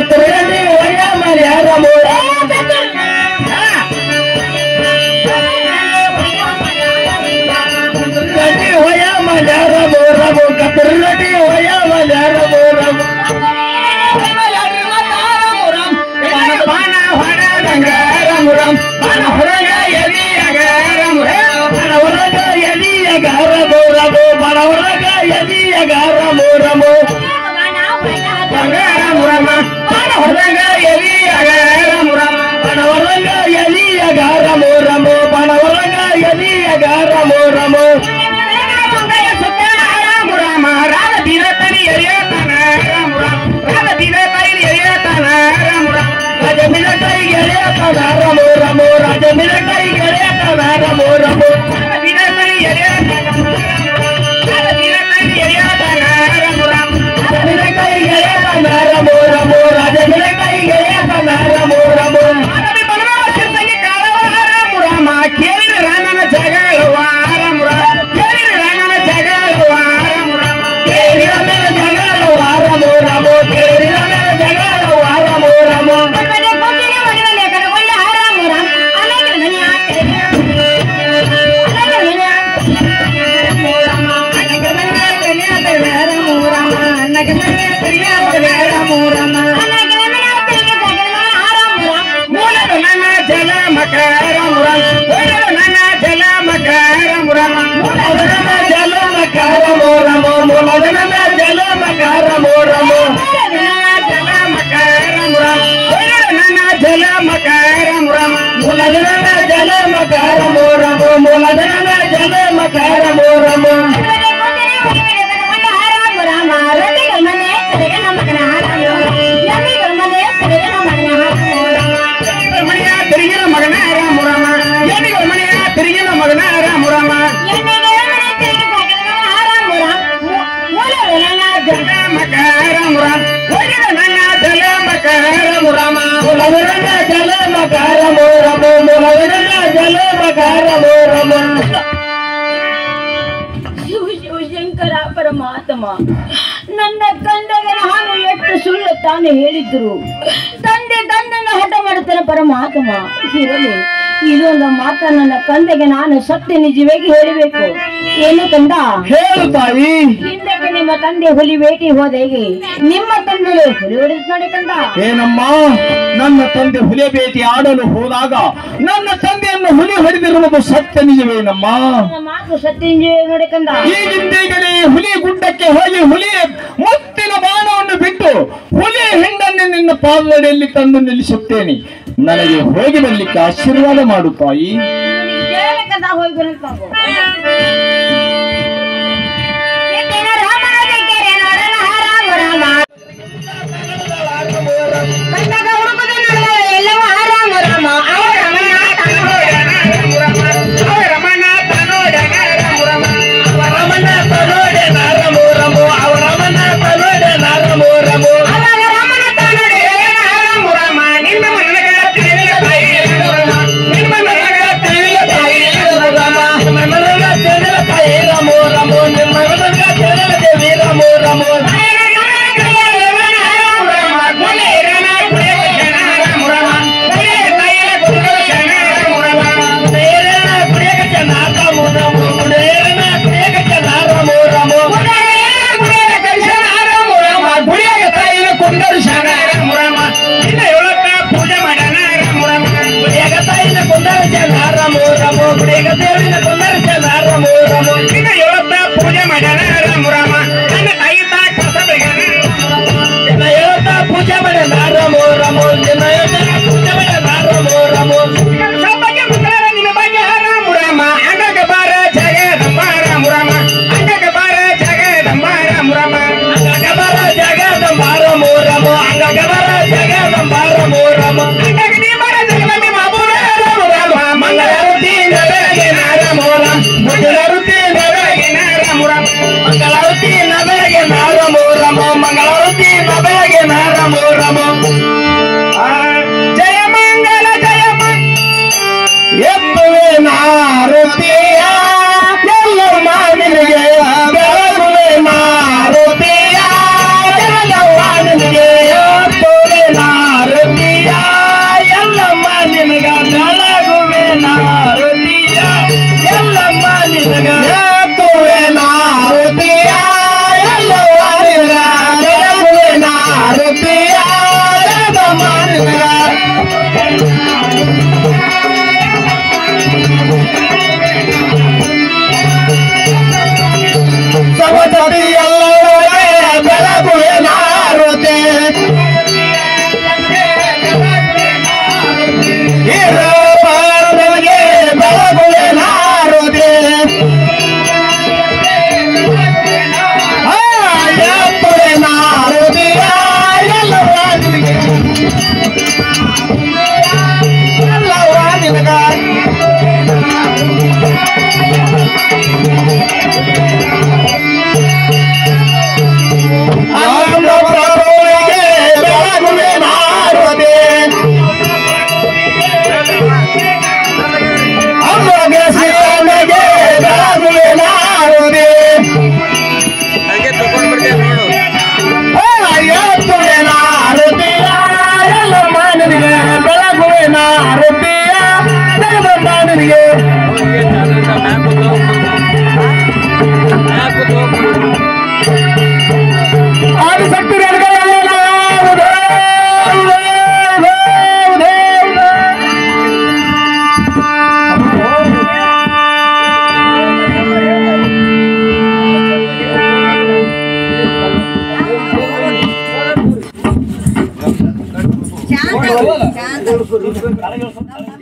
ಕತ್ತರಗಡಿ ಒಯ್ಯ ಮರ್ಯಾರ ಮೂರ ಒಯ್ಯ ಮರ್ಯಾರ ಮೂರಮು ಕತ್ತರಗಡಿ ಒಯ್ಯ ಮರ್ಯಾರ ಮೂರಮು ಬಾಣ ಹೊಡೆದಂಗಾರ ಮುರಂ ಬಾಣ ಹೊರಗ ಎದಿಯಗಾರ ಮುರಂ ಬಾಣ ಹೊರಗ ಎದಿಯಗಾರ ಮೂರಮು ಬಾಣ ಹೊರಗ ಎದಿಯಗಾರ ಮೂರಮು ಬಂಗಾರ ಮುರಮ ಬಾಣ ಹೊರಗ ಎದಿಯಗಾರ ಮುರಂ ಬಾಣ ಹೊರಗ ಎದಿಯಗಾರ ಮೂರಮು ಬಾಣ ಹೊರಗ ಎದಿಯಗಾರ ಮೂರಮು ಮುರಮ ರಾಗ ದಿನ ತನಿ ಎರಿಯತನ ಮುರಂ ರಾಗ ದಿನ ತನಿ ಎರಿಯತನ ಮುರಂ ರಾಜ ಮಿನ ಕೈ ಗೆಳೆಯ ಕದಾರ ಮೂರಮು ರಾಜ ಮಿನ ಕೈ ಗೆಳೆಯ ಕದಾರ ಮೂರಮು ದಿನ ತನಿ ಎರಿಯತನ ರಾಗ ದಿನ ತನಿ ಎರಿಯತನ ಮುರಂ ರಾಜ ಮಿನ ಕೈ ಗೆಳೆಯ ಕದಾರ ಮೂರಮು ರಾಜ ಮಿನ ಕೈ ಗೆಳೆಯ ಕದಾರ ಮೂರಮು ಅರಬಿ ಬಲವಾಸ ಸಂಗಿ ಕಾಳವಾರ ಮುರಮ ಕೇಳಿದ ರಾಮನ ಜಗಳವಾರ ಮುರಮ ಕೇಳಿದ ರಾಮನ ಜಗಳವಾರ ಮುರಮ ಕೇಳಿದ ರಾಮನ ಜಗಳವಾರ ಮುರಮ ಕೇಳಿದ ರಾಮನ ಜಗಳವಾರ ಮುರಮ ಶಿವಶಂಕರ ಪರಮಾತ್ಮ ನನ್ನ ತಂದೆಗೆ ನಾನು ಎಷ್ಟು ಸುಳ್ಳು ತಾನು ಹೇಳಿದ್ರು ತಂದೆಯನ್ನು ಹಠ ಮಾಡುತ್ತಾನೆ ಪರಮಾತ್ಮ ಇರಲಿ ಇದೊಂದು ಮಾತ ನನ್ನ ಕಂದೆಗೆ ನಾನು ಸತ್ಯ ನಿಜವಾಗಿ ಹೇಳಬೇಕು ಏನು ಕಂದ ಹೇಳು ತಾಯಿ ಹಿಂದಕ್ಕೆ ನಿಮ್ಮ ತಂದೆ ಹುಲಿ ಭೇಟಿ ಹೋದ ಹೇಗೆ ನಿಮ್ಮ ತಂದೆ ಹುಲಿ ಹೊಡೆದ ನೋಡಿ ಕಂದ ಏನಮ್ಮ ನನ್ನ ತಂದೆ ಹುಲಿ ಭೇಟಿ ಆಡಲು ಹೋದಾಗ ನನ್ನ ತಂದೆಯನ್ನು ಹುಲಿ ಹೊಡೆದಿರುವುದು ಸತ್ಯ ನಿಜವೇನಮ್ಮ ಮಾತು ಸತ್ಯ ನಿಜ ನೋಡಿ ಕಂದ ಈಗಿಂದೀಗಲೇ ಹುಲಿ ಗುಡ್ಡಕ್ಕೆ ಹೋಗಿ ಹುಲಿ ಮುತ್ತಿನ ಬಾಣವನ್ನು ಬಿಟ್ಟು ಹುಲಿ ಹಿಂಡನ್ನು ನಿನ್ನ ಪಾದದಡಿಯಲ್ಲಿ ತಂದು ನಿಲ್ಲಿಸುತ್ತೇನೆ ನನಗೆ ಹೋಗಿ ಬರ್ಲಿಕ್ಕೆ ಆಶೀರ್ವಾದ ಮಾಡು ತಾಯಿ ಹೋಗಿ ಬರಂತ ಆದಿಶಕ್ತಿ ಶಾಂತ